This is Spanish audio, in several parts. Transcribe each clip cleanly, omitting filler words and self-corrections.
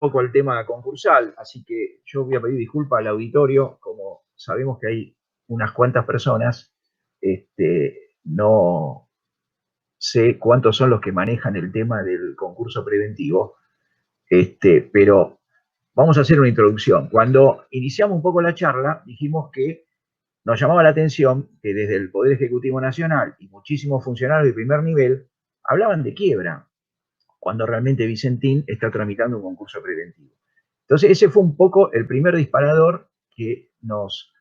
poco al tema concursal, así que yo voy a pedir disculpas al auditorio, como sabemos que hay unas cuantas personas, no sé cuántos son los que manejan el tema del concurso preventivo, pero vamos a hacer una introducción. Cuando iniciamos un poco la charla, dijimos que nos llamaba la atención que desde el Poder Ejecutivo Nacional y muchísimos funcionarios de primer nivel hablaban de quiebra, cuando realmente Vicentín está tramitando un concurso preventivo. Entonces ese fue un poco el primer disparador que nos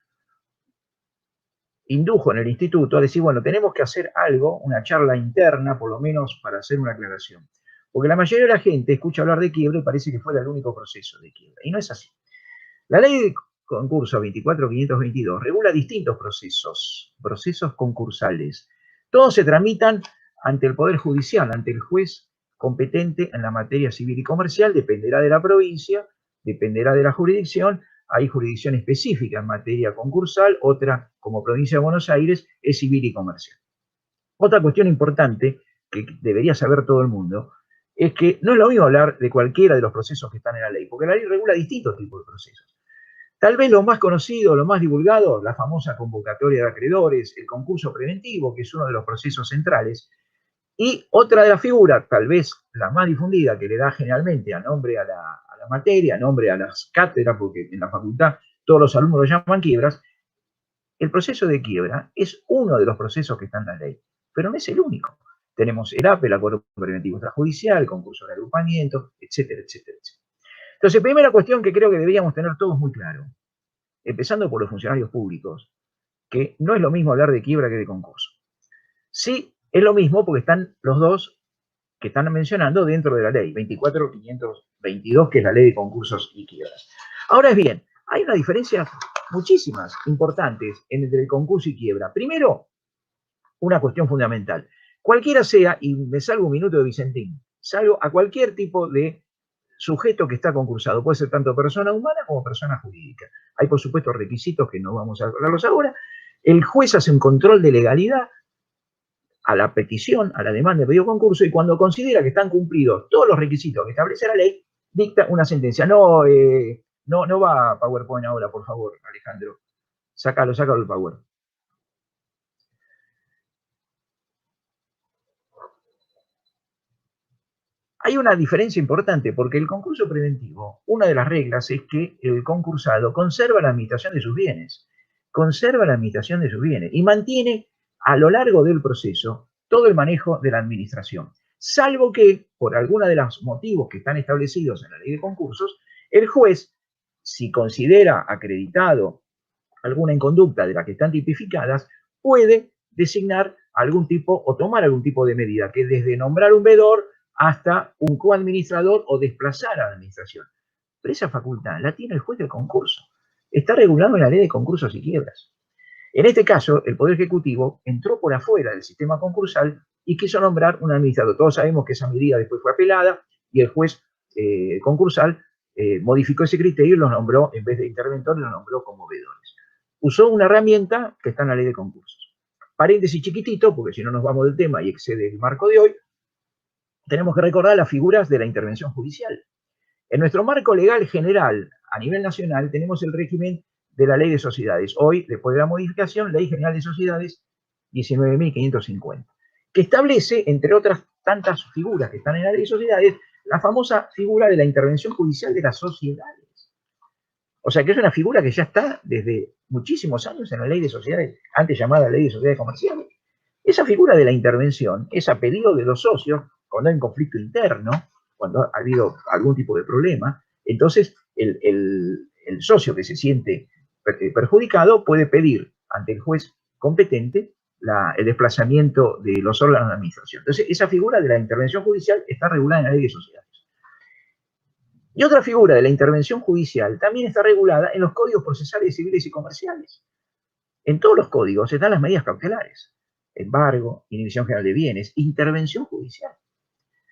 indujo en el instituto a decir, bueno, tenemos que hacer algo, una charla interna, por lo menos para hacer una aclaración. Porque la mayoría de la gente escucha hablar de quiebra y parece que fuera el único proceso de quiebra. Y no es así. La ley de concurso 24522 regula distintos procesos concursales. Todos se tramitan ante el Poder Judicial, ante el juez competente en la materia civil y comercial, dependerá de la provincia, dependerá de la jurisdicción. Hay jurisdicción específica en materia concursal, otra, como provincia de Buenos Aires, es civil y comercial. Otra cuestión importante que debería saber todo el mundo es que no es lo mismo hablar de cualquiera de los procesos que están en la ley, porque la ley regula distintos tipos de procesos. Tal vez lo más conocido, lo más divulgado, la famosa convocatoria de acreedores, el concurso preventivo, que es uno de los procesos centrales, y otra de las figuras, tal vez la más difundida, que le da generalmente a nombre a la materia, a nombre a las cátedras, porque en la facultad todos los alumnos lo llaman quiebras, el proceso de quiebra es uno de los procesos que está en la ley, pero no es el único. Tenemos el APE, el Acuerdo Preventivo Extrajudicial, el concurso de agrupamiento, etcétera, etcétera, etcétera. Entonces, primera cuestión que creo que deberíamos tener todos muy claro, empezando por los funcionarios públicos, que no es lo mismo hablar de quiebra que de concurso. Sí, es lo mismo porque están los dos que están mencionando dentro de la ley, 24.522, que es la ley de concursos y quiebras. Ahora bien, hay una diferencia muchísimas, importantes, entre el concurso y quiebra. Primero, una cuestión fundamental. Cualquiera sea, y me salgo un minuto de Vicentín, salgo a cualquier tipo de sujeto que está concursado. Puede ser tanto persona humana como persona jurídica. Hay, por supuesto, requisitos que no vamos a hablarlos ahora. El juez hace un control de legalidad a la petición, a la demanda de pedido concurso, y cuando considera que están cumplidos todos los requisitos que establece la ley, dicta una sentencia. No va PowerPoint ahora, por favor, Alejandro. Sácalo del Power. Hay una diferencia importante porque el concurso preventivo, una de las reglas es que el concursado conserva la administración de sus bienes, y mantiene a lo largo del proceso todo el manejo de la administración, salvo que por alguno de los motivos que están establecidos en la ley de concursos, el juez, si considera acreditado alguna inconducta de las que están tipificadas, puede designar algún tipo o tomar algún tipo de medida, que desde nombrar un vedor hasta un coadministrador o desplazar a la administración. Pero esa facultad la tiene el juez del concurso. Está regulado en la ley de concursos y quiebras. En este caso, el Poder Ejecutivo entró por afuera del sistema concursal y quiso nombrar un administrador. Todos sabemos que esa medida después fue apelada y el juez concursal modificó ese criterio y los nombró, en vez de interventores, los nombró como vedores. Usó una herramienta que está en la ley de concursos. Paréntesis chiquitito, porque si no nos vamos del tema y excede el marco de hoy, tenemos que recordar las figuras de la intervención judicial. En nuestro marco legal general, a nivel nacional, tenemos el régimen de la Ley de Sociedades. Hoy, después de la modificación, Ley General de Sociedades 19.550, que establece, entre otras tantas figuras que están en la Ley de Sociedades, la famosa figura de la intervención judicial de las sociedades. O sea que es una figura que ya está desde muchísimos años en la Ley de Sociedades, antes llamada Ley de Sociedades Comerciales. Esa figura de la intervención es a pedido de los socios, cuando hay un conflicto interno, cuando ha habido algún tipo de problema, entonces el socio que se siente perjudicado puede pedir ante el juez competente el desplazamiento de los órganos de administración. Entonces, esa figura de la intervención judicial está regulada en la Ley de Sociedades. Y otra figura de la intervención judicial también está regulada en los códigos procesales civiles y comerciales. En todos los códigos están las medidas cautelares: embargo, inhibición general de bienes, intervención judicial.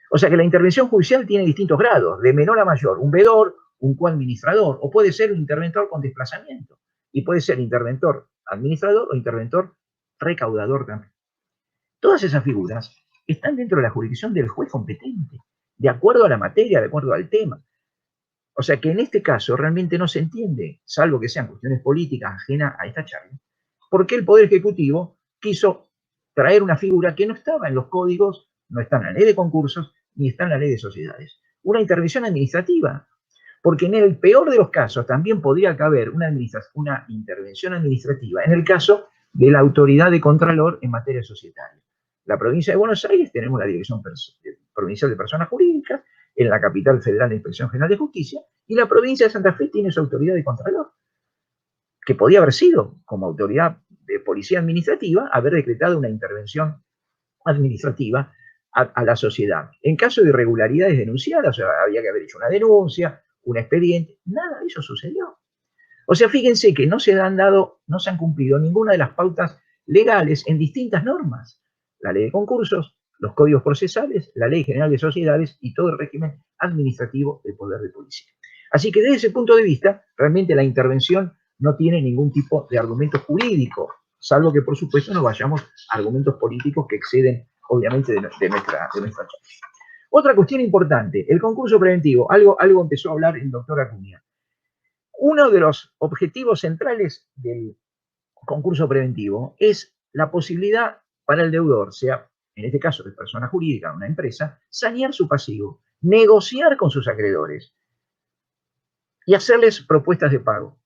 O sea que la intervención judicial tiene distintos grados, de menor a mayor, un vedor, un coadministrador, o puede ser un interventor con desplazamiento, y puede ser interventor administrador o interventor recaudador también. Todas esas figuras están dentro de la jurisdicción del juez competente, de acuerdo a la materia, de acuerdo al tema. O sea que en este caso realmente no se entiende, salvo que sean cuestiones políticas ajenas a esta charla, por qué el Poder Ejecutivo quiso traer una figura que no estaba en los códigos, no está en la ley de concursos, ni está en la ley de sociedades. Una intervención administrativa, porque en el peor de los casos también podría caber una intervención administrativa en el caso de la autoridad de Contralor en materia societaria. La provincia de Buenos Aires tenemos la Dirección Provincial de Personas Jurídicas, en la capital federal de Inspección General de Justicia, y la provincia de Santa Fe tiene su autoridad de Contralor, que podía haber sido, como autoridad de policía administrativa, haber decretado una intervención administrativa a la sociedad. En caso de irregularidades denunciadas, o sea, había que haber hecho una denuncia, un expediente, nada de eso sucedió. O sea, fíjense que no se han cumplido ninguna de las pautas legales en distintas normas. La ley de concursos, los códigos procesales, la ley general de sociedades y todo el régimen administrativo del poder de policía. Así que desde ese punto de vista, realmente la intervención no tiene ningún tipo de argumento jurídico, salvo que por supuesto no vayamos a argumentos políticos que exceden obviamente de nuestra charla. Otra cuestión importante, el concurso preventivo, algo empezó a hablar el doctor Acuña. Uno de los objetivos centrales del concurso preventivo es la posibilidad para el deudor, sea en este caso de persona jurídica, una empresa, sanear su pasivo, negociar con sus acreedores y hacerles propuestas de pago.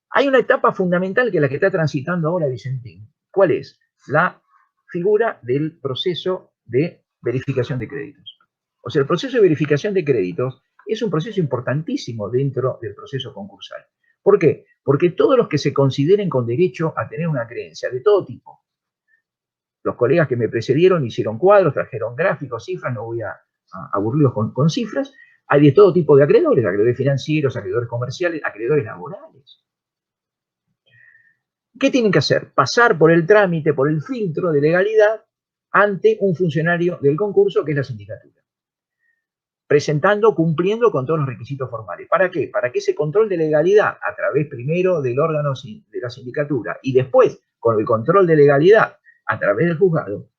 Hay una etapa fundamental que es la que está transitando ahora Vicentín. ¿Cuál es? La figura del proceso de verificación de créditos. O sea, el proceso de verificación de créditos es un proceso importantísimo dentro del proceso concursal. ¿Por qué? Porque todos los que se consideren con derecho a tener una creencia de todo tipo, los colegas que me precedieron hicieron cuadros, trajeron gráficos, cifras, no voy a aburrirlos con cifras, hay de todo tipo de acreedores financieros, acreedores comerciales, acreedores laborales. ¿Qué tienen que hacer? Pasar por el trámite, por el filtro de legalidad ante un funcionario del concurso que es la sindicatura. Cumpliendo con todos los requisitos formales. ¿Para qué? Para que ese control de legalidad, a través primero del órgano de la sindicatura y después con el control de legalidad a través del juzgado,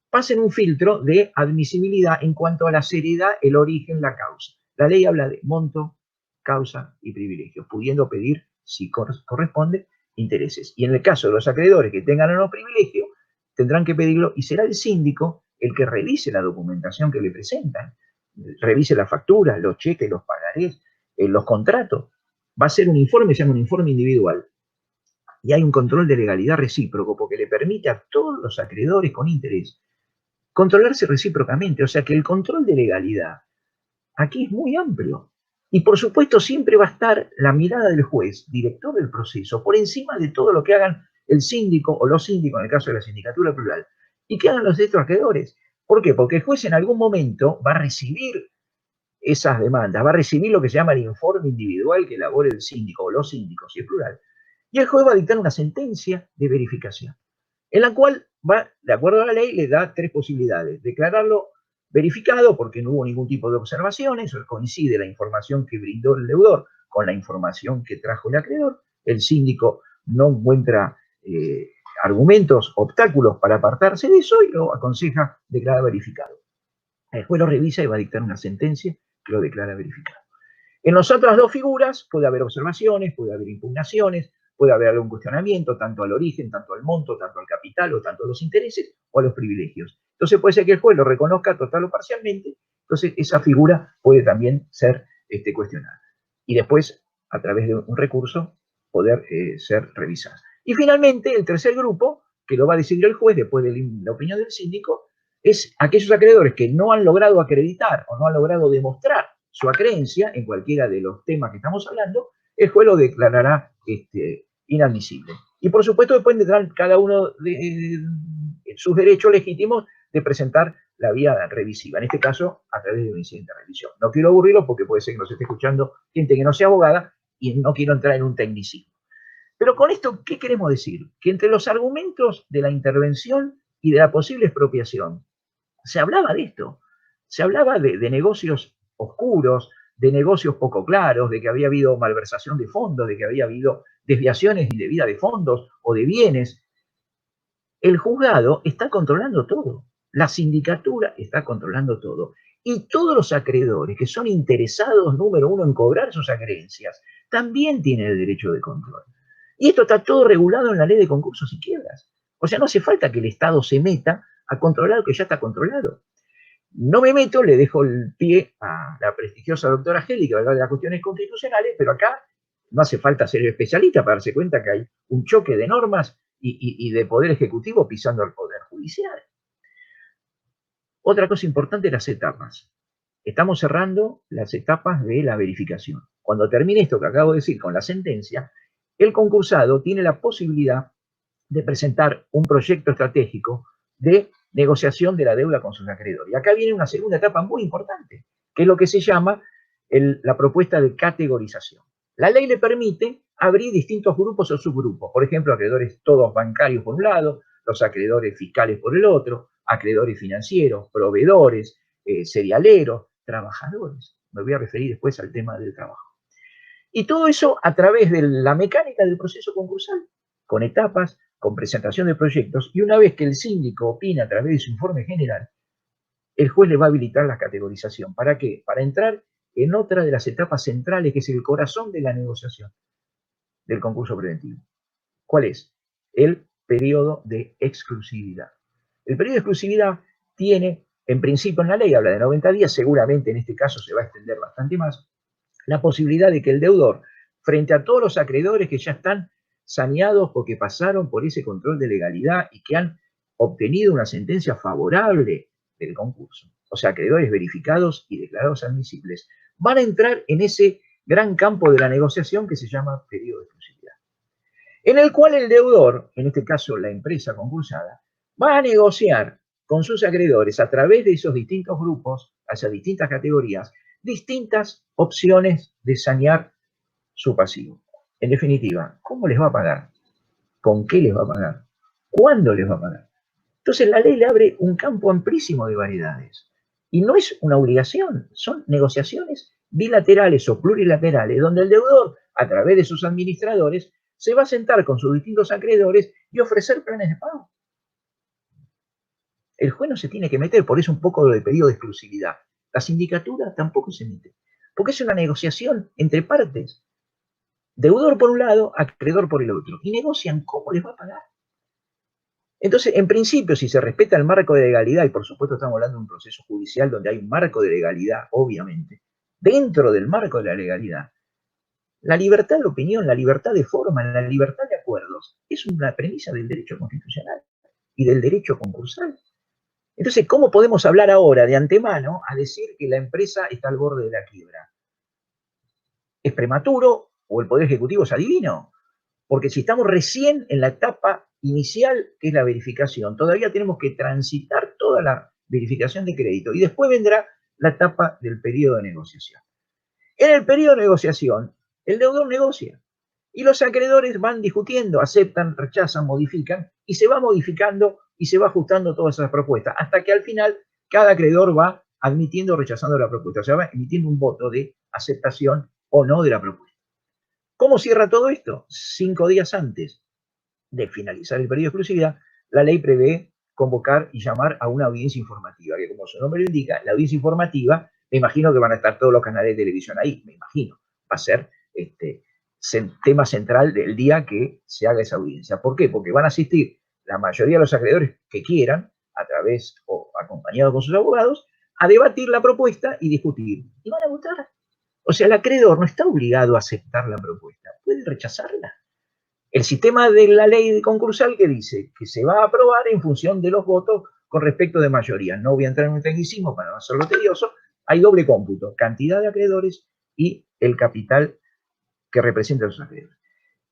pasen un filtro de admisibilidad en cuanto a la seriedad, el origen, la causa. La ley habla de monto, causa y privilegios, pudiendo pedir, si corresponde, intereses. Y en el caso de los acreedores que tengan o no privilegio, tendrán que pedirlo y será el síndico el que revise la documentación que le presentan, revise las facturas, los cheques, los pagarés, los contratos. Va a ser un informe, se llama un informe individual. Y hay un control de legalidad recíproco porque le permite a todos los acreedores con interés controlarse recíprocamente. O sea que el control de legalidad aquí es muy amplio. Y por supuesto siempre va a estar la mirada del juez, director del proceso, por encima de todo lo que hagan el síndico o los síndicos, en el caso de la sindicatura plural, y que hagan los derechos acreedores. ¿Por qué? Porque el juez en algún momento va a recibir esas demandas, va a recibir lo que se llama el informe individual que elabore el síndico o los síndicos, si es plural, y el juez va a dictar una sentencia de verificación, en la cual va, de acuerdo a la ley, le da tres posibilidades: declararlo verificado porque no hubo ningún tipo de observaciones, o coincide la información que brindó el deudor con la información que trajo el acreedor, el síndico no encuentra argumentos, obstáculos para apartarse de eso y lo aconseja declarar verificado. El juez lo revisa y va a dictar una sentencia que lo declara verificado. En las otras dos figuras puede haber observaciones, puede haber impugnaciones, puede haber algún cuestionamiento, tanto al origen, tanto al monto, tanto al capital, o tanto a los intereses, o a los privilegios. Entonces puede ser que el juez lo reconozca total o parcialmente, entonces esa figura puede también ser cuestionada. Y después, a través de un recurso, poder ser revisada. Y finalmente, el tercer grupo, que lo va a decidir el juez después de la opinión del síndico, es aquellos acreedores que no han logrado acreditar o no han logrado demostrar su acreencia en cualquiera de los temas que estamos hablando, el juez lo declarará inadmisible. Y por supuesto después tendrán cada uno de sus derechos legítimos de presentar la vía revisiva, en este caso a través de un incidente de revisión. No quiero aburrirlos porque puede ser que nos esté escuchando gente que no sea abogada y no quiero entrar en un tecnicismo. Pero con esto, ¿qué queremos decir? Que entre los argumentos de la intervención y de la posible expropiación, se hablaba de esto, se hablaba de negocios oscuros, de negocios poco claros, de que había habido malversación de fondos, de que había habido desviaciones indebidas de fondos o de bienes. El juzgado está controlando todo, la sindicatura está controlando todo. Y todos los acreedores que son interesados, número uno, en cobrar sus acreencias, también tienen el derecho de control. Y esto está todo regulado en la ley de concursos y quiebras. O sea, no hace falta que el Estado se meta a controlar lo que ya está controlado. No me meto, le dejo el pie a la prestigiosa doctora Geli, que va a hablar de las cuestiones constitucionales, pero acá no hace falta ser especialista para darse cuenta que hay un choque de normas y de poder ejecutivo pisando al poder judicial. Otra cosa importante, las etapas. Estamos cerrando las etapas de la verificación. Cuando termine esto que acabo de decir con la sentencia, el concursado tiene la posibilidad de presentar un proyecto estratégico de negociación de la deuda con sus acreedores. Y acá viene una segunda etapa muy importante, que es lo que se llama la propuesta de categorización. La ley le permite abrir distintos grupos o subgrupos, por ejemplo, acreedores todos bancarios por un lado, los acreedores fiscales por el otro, acreedores financieros, proveedores, serialeros, trabajadores. Me voy a referir después al tema del trabajo. Y todo eso a través de la mecánica del proceso concursal, con etapas, con presentación de proyectos, y una vez que el síndico opina a través de su informe general, el juez le va a habilitar la categorización. ¿Para qué? Para entrar en otra de las etapas centrales, que es el corazón de la negociación del concurso preventivo. ¿Cuál es? El periodo de exclusividad. El periodo de exclusividad tiene, en principio en la ley habla de 90 días, seguramente en este caso se va a extender bastante más, la posibilidad de que el deudor, frente a todos los acreedores que ya están saneados porque pasaron por ese control de legalidad y que han obtenido una sentencia favorable del concurso, o sea, acreedores verificados y declarados admisibles, van a entrar en ese gran campo de la negociación que se llama periodo de exclusividad, en el cual el deudor, en este caso la empresa concursada, va a negociar con sus acreedores a través de esos distintos grupos, hacia distintas categorías, distintas opciones de sanear su pasivo. En definitiva, ¿cómo les va a pagar? ¿Con qué les va a pagar? ¿Cuándo les va a pagar? Entonces la ley le abre un campo amplísimo de variedades. Y no es una obligación, son negociaciones bilaterales o plurilaterales, donde el deudor, a través de sus administradores, se va a sentar con sus distintos acreedores y ofrecer planes de pago. El juez no se tiene que meter, por eso un poco lo del periodo de exclusividad. La sindicatura tampoco se mete, porque es una negociación entre partes. Deudor por un lado, acreedor por el otro, y negocian cómo les va a pagar. Entonces, en principio, si se respeta el marco de legalidad, y por supuesto estamos hablando de un proceso judicial donde hay un marco de legalidad, obviamente, dentro del marco de la legalidad, la libertad de opinión, la libertad de forma, la libertad de acuerdos, es una premisa del derecho constitucional y del derecho concursal. Entonces, ¿cómo podemos hablar ahora de antemano a decir que la empresa está al borde de la quiebra? ¿Es prematuro o el Poder Ejecutivo es adivino? Porque si estamos recién en la etapa inicial, que es la verificación, todavía tenemos que transitar toda la verificación de crédito y después vendrá la etapa del periodo de negociación. En el periodo de negociación, el deudor negocia y los acreedores van discutiendo, aceptan, rechazan, modifican y se va modificando y se va ajustando todas esas propuestas hasta que al final cada acreedor va admitiendo o rechazando la propuesta, o sea, va emitiendo un voto de aceptación o no de la propuesta. ¿Cómo cierra todo esto? 5 días antes de finalizar el periodo de exclusividad, la ley prevé convocar y llamar a una audiencia informativa, que como su nombre lo indica, la audiencia informativa, me imagino que van a estar todos los canales de televisión ahí, me imagino, va a ser tema central del día que se haga esa audiencia. ¿Por qué? Porque van a asistir la mayoría de los acreedores que quieran, a través o acompañados con sus abogados, a debatir la propuesta y discutir. Y van a votar. O sea, el acreedor no está obligado a aceptar la propuesta, puede rechazarla. El sistema de la ley concursal que dice que se va a aprobar en función de los votos con respecto de mayoría. No voy a entrar en un tecnicismo para no hacerlo tedioso. Hay doble cómputo, cantidad de acreedores y el capital que representa a los acreedores.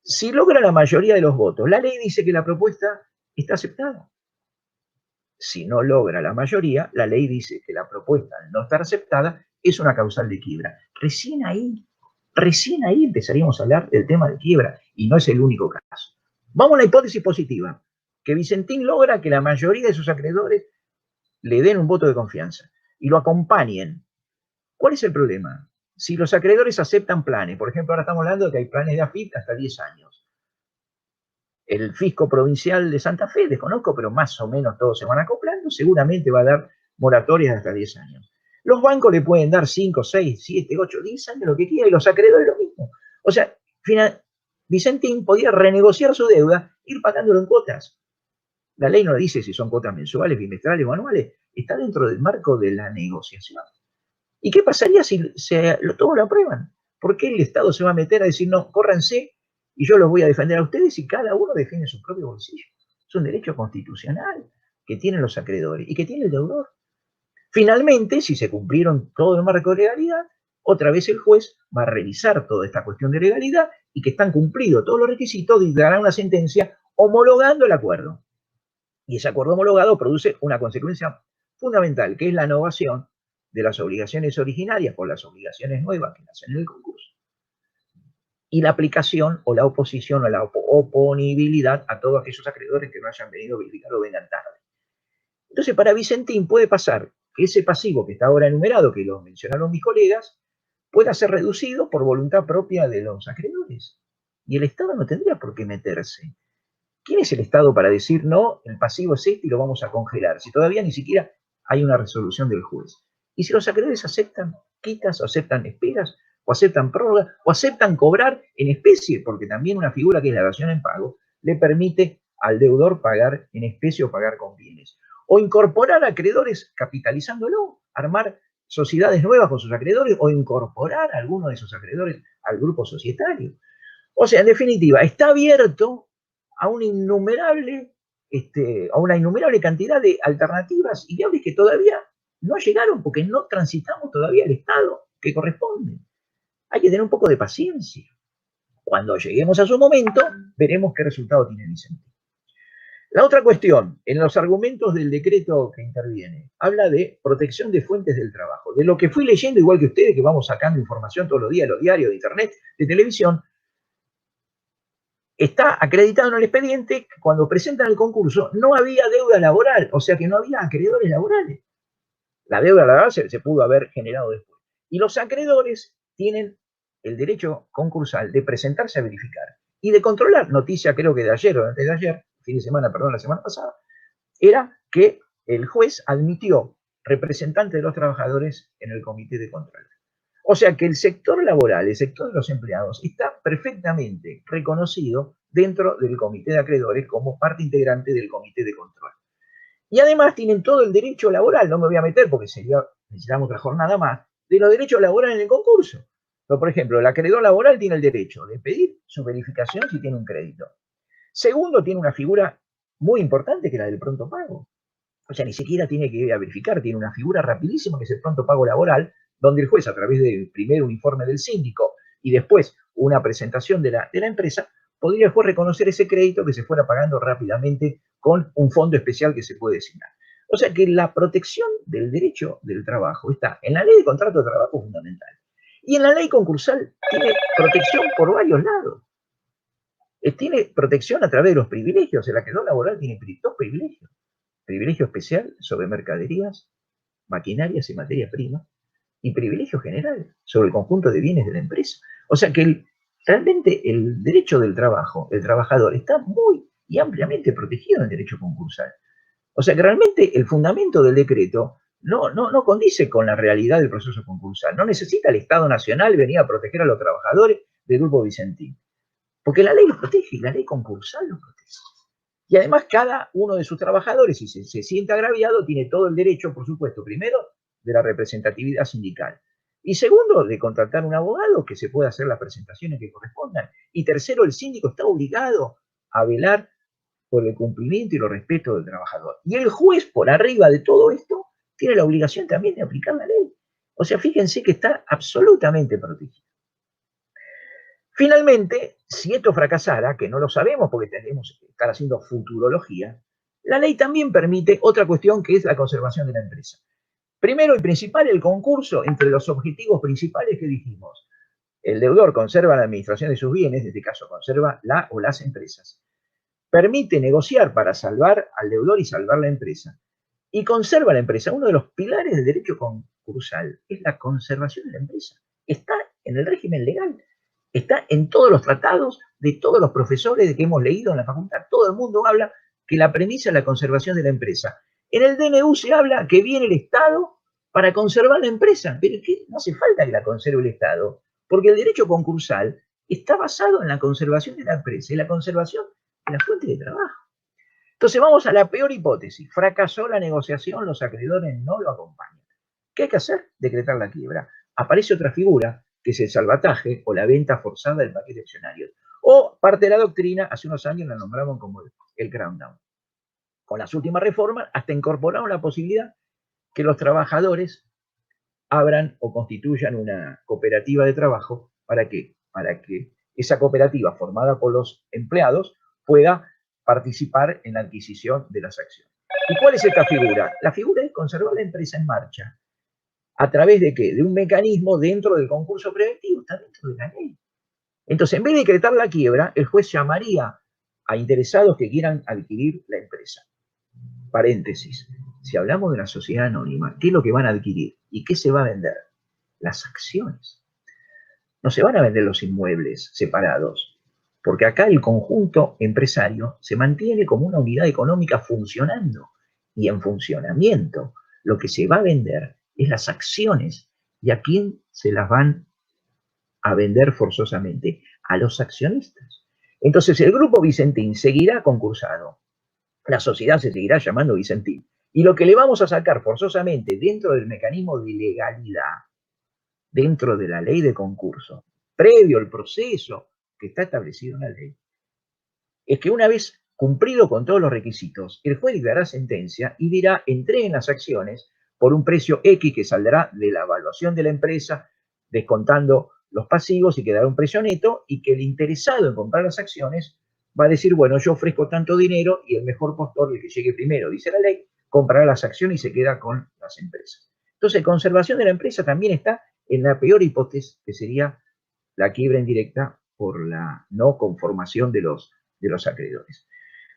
Si logra la mayoría de los votos, la ley dice que la propuesta está aceptada. Si no logra la mayoría, la ley dice que la propuesta, al no estar aceptada, es una causal de quiebra. Recién ahí empezaríamos a hablar del tema de quiebra, y no es el único caso. Vamos a la hipótesis positiva, que Vicentín logra que la mayoría de sus acreedores le den un voto de confianza y lo acompañen. ¿Cuál es el problema? Si los acreedores aceptan planes, por ejemplo, ahora estamos hablando de que hay planes de AFIP hasta 10 años. El fisco provincial de Santa Fe, desconozco, pero más o menos todos se van acoplando, seguramente va a dar moratorias hasta 10 años. Los bancos le pueden dar 5, 6, 7, 8, 10 años, lo que quiera, y los acreedores lo mismo. O sea, Vicentín podía renegociar su deuda, ir pagándolo en cuotas. La ley no dice si son cuotas mensuales, bimestrales o anuales, está dentro del marco de la negociación. ¿Y qué pasaría si todos lo aprueban? ¿Por qué el Estado se va a meter a decir, no, córranse y yo los voy a defender a ustedes y cada uno defiende su propio bolsillo? Es un derecho constitucional que tienen los acreedores y que tiene el deudor. Finalmente, si se cumplieron todo el marco de legalidad, otra vez el juez va a revisar toda esta cuestión de legalidad y que están cumplidos todos los requisitos y dará una sentencia homologando el acuerdo. Y ese acuerdo homologado produce una consecuencia fundamental, que es la innovación de las obligaciones originarias por las obligaciones nuevas que nacen en el concurso y la aplicación o la oposición o la oponibilidad a todos aquellos acreedores que no hayan venido a verificar o vengan tarde. Entonces, para Vicentín puede pasar que ese pasivo que está ahora enumerado, que lo mencionaron mis colegas, pueda ser reducido por voluntad propia de los acreedores. Y el Estado no tendría por qué meterse. ¿Quién es el Estado para decir, no, el pasivo es este y lo vamos a congelar? Si todavía ni siquiera hay una resolución del juez. Y si los acreedores aceptan quitas, o aceptan esperas, o aceptan prórroga, o aceptan cobrar en especie, porque también una figura que es la dación en pago, le permite al deudor pagar en especie o pagar con bienes. O incorporar acreedores capitalizándolo, armar sociedades nuevas con sus acreedores, o incorporar a alguno de esos acreedores al grupo societario. O sea, en definitiva, está abierto a una innumerable cantidad de alternativas y viables que todavía no llegaron porque no transitamos todavía el estado que corresponde. Hay que tener un poco de paciencia. Cuando lleguemos a su momento, veremos qué resultado tiene Vicentín. La otra cuestión, en los argumentos del decreto que interviene, habla de protección de fuentes del trabajo. De lo que fui leyendo, igual que ustedes, que vamos sacando información todos los días, los diarios, de internet, de televisión, está acreditado en el expediente que cuando presentan el concurso no había deuda laboral, o sea que no había acreedores laborales. La deuda laboral se pudo haber generado después. Y los acreedores tienen el derecho concursal de presentarse a verificar y de controlar. Noticia creo que de ayer o antes de ayer, la semana pasada, era que el juez admitió representantes de los trabajadores en el comité de control. O sea que el sector laboral, el sector de los empleados, está perfectamente reconocido dentro del comité de acreedores como parte integrante del comité de control. Y además tienen todo el derecho laboral, no me voy a meter porque necesitamos otra jornada más, de los derechos laborales en el concurso. Pero, por ejemplo, el acreedor laboral tiene el derecho de pedir su verificación si tiene un crédito. Segundo, tiene una figura muy importante que es la del pronto pago. O sea, ni siquiera tiene que ir a verificar, tiene una figura rapidísima que es el pronto pago laboral, donde el juez, a través de primero un informe del síndico y después una presentación de la empresa, podría después reconocer ese crédito que se fuera pagando rápidamente con un fondo especial que se puede designar. O sea que la protección del derecho del trabajo está en la ley de contrato de trabajo fundamental. Y en la ley concursal tiene protección por varios lados. Tiene protección a través de los privilegios. El acreedor laboral tiene dos privilegios. Privilegio especial sobre mercaderías, maquinarias y materia prima, y privilegio general sobre el conjunto de bienes de la empresa. O sea que realmente el derecho del trabajo, el trabajador, está muy y ampliamente protegido en el derecho concursal. O sea que realmente el fundamento del decreto no condice con la realidad del proceso concursal. No necesita el Estado Nacional venir a proteger a los trabajadores del Grupo Vicentín. Porque la ley los protege, la ley concursal los protege. Y además cada uno de sus trabajadores, si se siente agraviado, tiene todo el derecho, por supuesto, primero, de la representatividad sindical. Y segundo, de contratar un abogado que se pueda hacer las presentaciones que correspondan. Y tercero, el síndico está obligado a velar por el cumplimiento y los respetos del trabajador. Y el juez, por arriba de todo esto, tiene la obligación también de aplicar la ley. O sea, fíjense que está absolutamente protegido. Finalmente, si esto fracasara, que no lo sabemos porque tenemos que estar haciendo futurología, la ley también permite otra cuestión que es la conservación de la empresa. Primero y principal, el concurso entre los objetivos principales que dijimos. El deudor conserva la administración de sus bienes, en este caso conserva la o las empresas. Permite negociar para salvar al deudor y salvar la empresa. Y conserva la empresa. Uno de los pilares del derecho concursal es la conservación de la empresa. Está en el régimen legal. Está en todos los tratados de todos los profesores que hemos leído en la facultad. Todo el mundo habla que la premisa es la conservación de la empresa. En el DNU se habla que viene el Estado para conservar la empresa. Pero ¿qué? No hace falta que la conserve el Estado, porque el derecho concursal está basado en la conservación de la empresa y la conservación de la fuente de trabajo. Entonces vamos a la peor hipótesis. Fracasó la negociación, los acreedores no lo acompañan. ¿Qué hay que hacer? Decretar la quiebra. Aparece otra figura, que es el salvataje o la venta forzada del paquete accionario. O parte de la doctrina, hace unos años la nombraban como el ground down. Con las últimas reformas, hasta incorporaron la posibilidad que los trabajadores abran o constituyan una cooperativa de trabajo. ¿Para qué? Para que esa cooperativa formada por los empleados pueda participar en la adquisición de las acciones. ¿Y cuál es esta figura? La figura es conservar la empresa en marcha. ¿A través de qué? De un mecanismo dentro del concurso preventivo, está dentro de la ley. Entonces, en vez de decretar la quiebra, el juez llamaría a interesados que quieran adquirir la empresa. Paréntesis. Si hablamos de una sociedad anónima, ¿qué es lo que van a adquirir? ¿Y qué se va a vender? Las acciones. No se van a vender los inmuebles separados, porque acá el conjunto empresario se mantiene como una unidad económica funcionando y en funcionamiento. Lo que se va a vender es las acciones. ¿Y a quién se las van a vender forzosamente? A los accionistas. Entonces el Grupo Vicentín seguirá concursado. La sociedad se seguirá llamando Vicentín. Y lo que le vamos a sacar forzosamente dentro del mecanismo de legalidad, dentro de la ley de concurso, previo al proceso que está establecido en la ley, es que una vez cumplido con todos los requisitos, el juez dictará sentencia y dirá: entreguen las acciones por un precio X que saldrá de la evaluación de la empresa, descontando los pasivos, y quedará un precio neto, y que el interesado en comprar las acciones va a decir: bueno, yo ofrezco tanto dinero y el mejor postor, el que llegue primero, dice la ley, comprará las acciones y se queda con las empresas. Entonces, conservación de la empresa también está en la peor hipótesis, que sería la quiebra indirecta por la no conformación de los acreedores.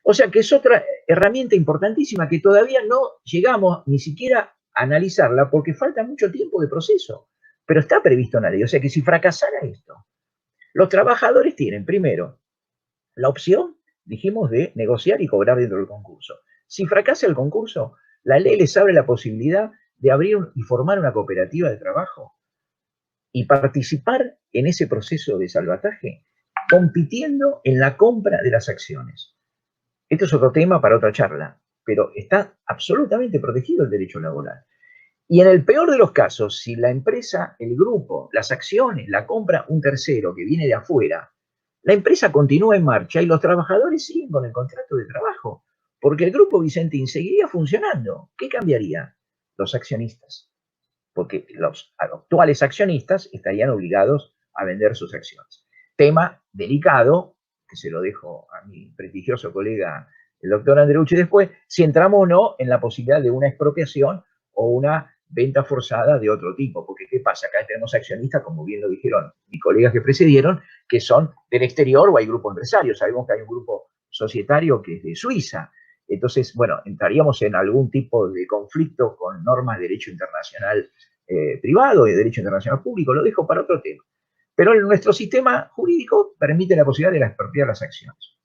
O sea que es otra herramienta importantísima que todavía no llegamos ni siquiera a analizarla porque falta mucho tiempo de proceso, pero está previsto en la ley. O sea que si fracasara esto, los trabajadores tienen primero la opción, dijimos, de negociar y cobrar dentro del concurso. Si fracasa el concurso, la ley les abre la posibilidad de abrir y formar una cooperativa de trabajo y participar en ese proceso de salvataje, compitiendo en la compra de las acciones. Esto es otro tema para otra charla, pero está absolutamente protegido el derecho laboral. Y en el peor de los casos, si la empresa, el grupo, las acciones, la compra un tercero que viene de afuera, la empresa continúa en marcha y los trabajadores siguen con el contrato de trabajo, porque el Grupo Vicentín seguiría funcionando. ¿Qué cambiaría? Los accionistas, porque los actuales accionistas estarían obligados a vender sus acciones. Tema delicado, que se lo dejo a mi prestigioso colega, el doctor Andreucci, después, si entramos o no en la posibilidad de una expropiación o una venta forzada de otro tipo. Porque ¿qué pasa? Acá tenemos accionistas, como bien lo dijeron mis colegas que precedieron, que son del exterior, o hay grupos empresarios. Sabemos que hay un grupo societario que es de Suiza. Entonces, bueno, entraríamos en algún tipo de conflicto con normas de derecho internacional privado y de derecho internacional público. Lo dejo para otro tema. Pero nuestro sistema jurídico permite la posibilidad de expropiar las acciones.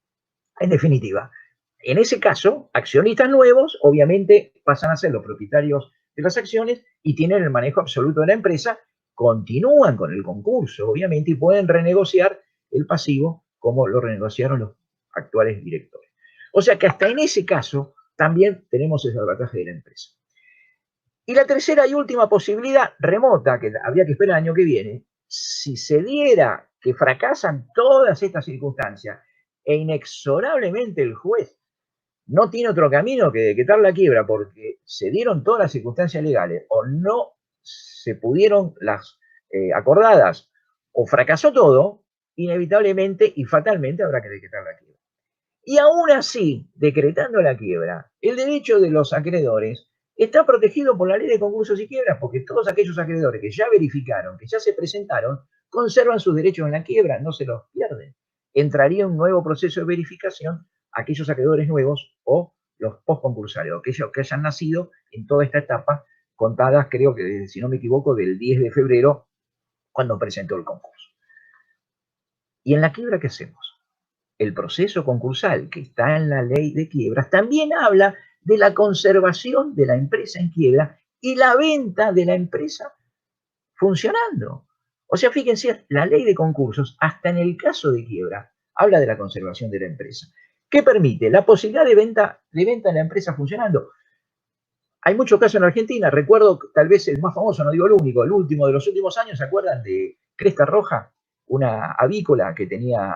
En definitiva, en ese caso, accionistas nuevos obviamente pasan a ser los propietarios de las acciones y tienen el manejo absoluto de la empresa, continúan con el concurso, obviamente, y pueden renegociar el pasivo como lo renegociaron los actuales directores. O sea que hasta en ese caso también tenemos el salvataje de la empresa. Y la tercera y última posibilidad, remota, que habría que esperar el año que viene, si se diera que fracasan todas estas circunstancias e inexorablemente el juez no tiene otro camino que decretar la quiebra porque se dieron todas las circunstancias legales o no se pudieron las acordadas o fracasó todo, inevitablemente y fatalmente habrá que decretar la quiebra. Y aún así, decretando la quiebra, el derecho de los acreedores está protegido por la ley de concursos y quiebras, porque todos aquellos acreedores que ya verificaron, que ya se presentaron, conservan sus derechos en la quiebra, no se los pierden. Entraría un nuevo proceso de verificación aquellos acreedores nuevos o los postconcursarios, aquellos que hayan nacido en toda esta etapa, contadas, creo que, si no me equivoco, del 10 de febrero, cuando presentó el concurso. ¿Y en la quiebra qué hacemos? El proceso concursal que está en la ley de quiebras también habla de la conservación de la empresa en quiebra y la venta de la empresa funcionando. O sea, fíjense, la ley de concursos, hasta en el caso de quiebra, habla de la conservación de la empresa. ¿Qué permite? La posibilidad de venta de la empresa funcionando. Hay muchos casos en Argentina, recuerdo tal vez el más famoso, no digo el único, el último de los últimos años, ¿se acuerdan de Cresta Roja? Una avícola que tenía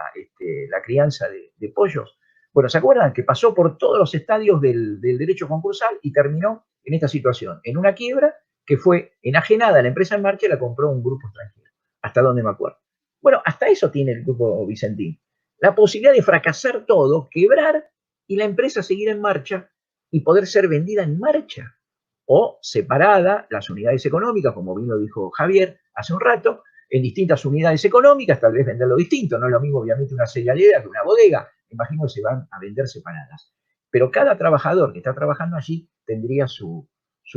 la crianza de pollos. Bueno, ¿se acuerdan? Que pasó por todos los estadios del derecho concursal y terminó en esta situación, en una quiebra que fue enajenada la empresa en marcha y la compró un grupo extranjero, hasta donde me acuerdo. Bueno, hasta eso tiene el grupo Vicentín. La posibilidad de fracasar todo, quebrar y la empresa seguir en marcha y poder ser vendida en marcha o separada las unidades económicas, como bien lo dijo Javier hace un rato, en distintas unidades económicas, tal vez venderlo distinto, no es lo mismo obviamente una cerealera que una bodega, imagino que se van a vender separadas. Pero cada trabajador que está trabajando allí tendría su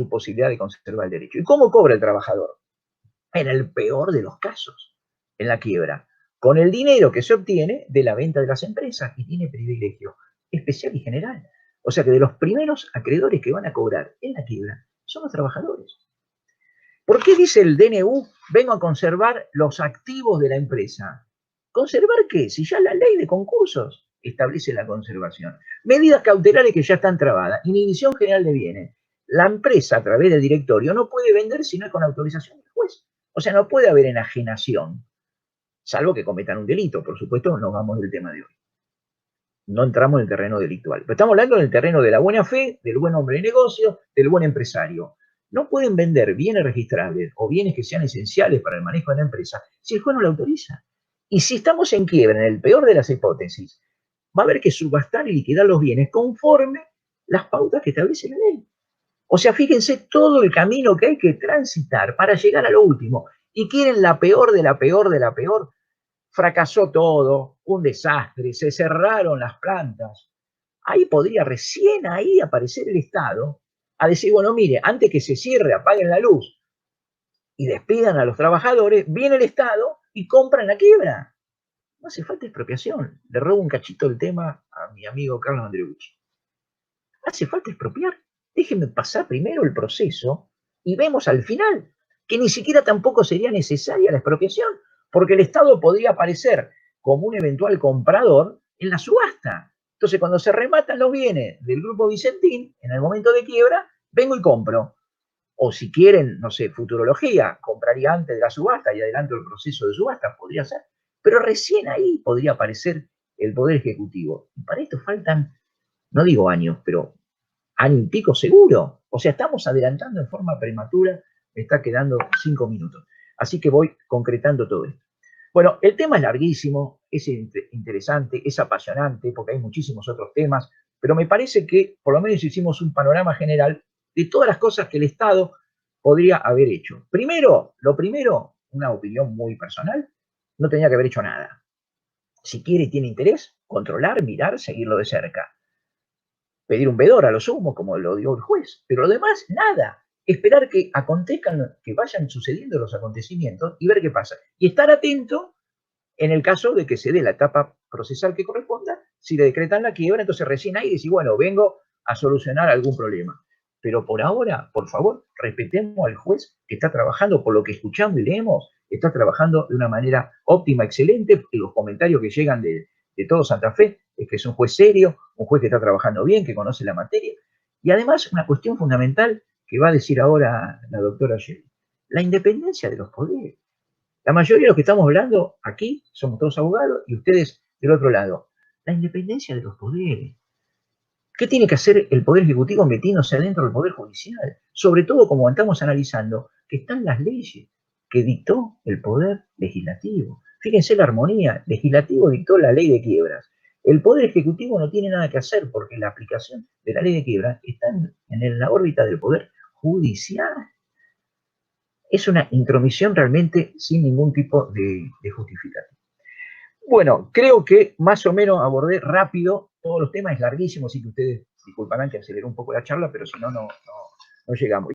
posibilidad de conservar el derecho. ¿Y cómo cobra el trabajador? En el peor de los casos, en la quiebra, con el dinero que se obtiene de la venta de las empresas y tiene privilegio especial y general. O sea que de los primeros acreedores que van a cobrar en la quiebra son los trabajadores. ¿Por qué dice el DNU, vengo a conservar los activos de la empresa? ¿Conservar qué? Si ya la ley de concursos establece la conservación. Medidas cautelares que ya están trabadas. Inhibición general de bienes. La empresa, a través del directorio, no puede vender si no es con autorización del juez. O sea, no puede haber enajenación, salvo que cometan un delito. Por supuesto, no vamos del tema de hoy. No entramos en el terreno delictual. Pero estamos hablando del terreno de la buena fe, del buen hombre de negocio, del buen empresario. No pueden vender bienes registrables o bienes que sean esenciales para el manejo de la empresa si el juez no lo autoriza. Y si estamos en quiebra, en el peor de las hipótesis, va a haber que subastar y liquidar los bienes conforme las pautas que establece la ley. O sea, fíjense todo el camino que hay que transitar para llegar a lo último. Y quieren la peor de la peor de la peor. Fracasó todo, un desastre, se cerraron las plantas. Ahí podría recién ahí aparecer el Estado a decir, bueno, mire, antes que se cierre, apaguen la luz y despidan a los trabajadores, viene el Estado y compran la quiebra. No hace falta expropiación. Le robo un cachito el tema a mi amigo Carlos Andreucci. Hace falta expropiar. Déjenme pasar primero el proceso y vemos al final que ni siquiera tampoco sería necesaria la expropiación, porque el Estado podría aparecer como un eventual comprador en la subasta. Entonces, cuando se rematan los bienes del grupo Vicentín, en el momento de quiebra, vengo y compro. O si quieren, no sé, futurología, compraría antes de la subasta y adelanto el proceso de subasta, podría ser. Pero recién ahí podría aparecer el Poder Ejecutivo. Y para esto faltan, no digo años, pero año y pico seguro. O sea, estamos adelantando en forma prematura, me está quedando 5 minutos. Así que voy concretando todo esto. Bueno, el tema es larguísimo, es interesante, es apasionante, porque hay muchísimos otros temas, pero me parece que por lo menos hicimos un panorama general de todas las cosas que el Estado podría haber hecho. Primero, lo primero, una opinión muy personal, no tenía que haber hecho nada. Si quiere y tiene interés, controlar, mirar, seguirlo de cerca. Pedir un vedor a lo sumo, como lo dio el juez, pero lo demás, nada. Esperar que acontezcan, que vayan sucediendo los acontecimientos y ver qué pasa. Y estar atento en el caso de que se dé la etapa procesal que corresponda, si le decretan la quiebra, entonces recién ahí decir, bueno, vengo a solucionar algún problema. Pero por ahora, por favor, respetemos al juez que está trabajando, por lo que escuchamos y leemos, está trabajando de una manera óptima, excelente, y los comentarios que llegan de todo Santa Fe es que es un juez serio, un juez que está trabajando bien, que conoce la materia, y además una cuestión fundamental que va a decir ahora la doctora Shelley, la independencia de los poderes. La mayoría de los que estamos hablando aquí somos todos abogados y ustedes del otro lado. La independencia de los poderes. ¿Qué tiene que hacer el Poder Ejecutivo metiéndose adentro del Poder Judicial? Sobre todo, como estamos analizando, que están las leyes que dictó el Poder Legislativo. Fíjense la armonía. Legislativo dictó la ley de quiebras. El Poder Ejecutivo no tiene nada que hacer porque la aplicación de la ley de quiebras está en la órbita del Poder Judicial. Es una intromisión realmente sin ningún tipo de justificativo. Bueno, creo que más o menos abordé rápido todos los temas, es larguísimo, así que ustedes disculparán que aceleré un poco la charla, pero si no, no llegamos.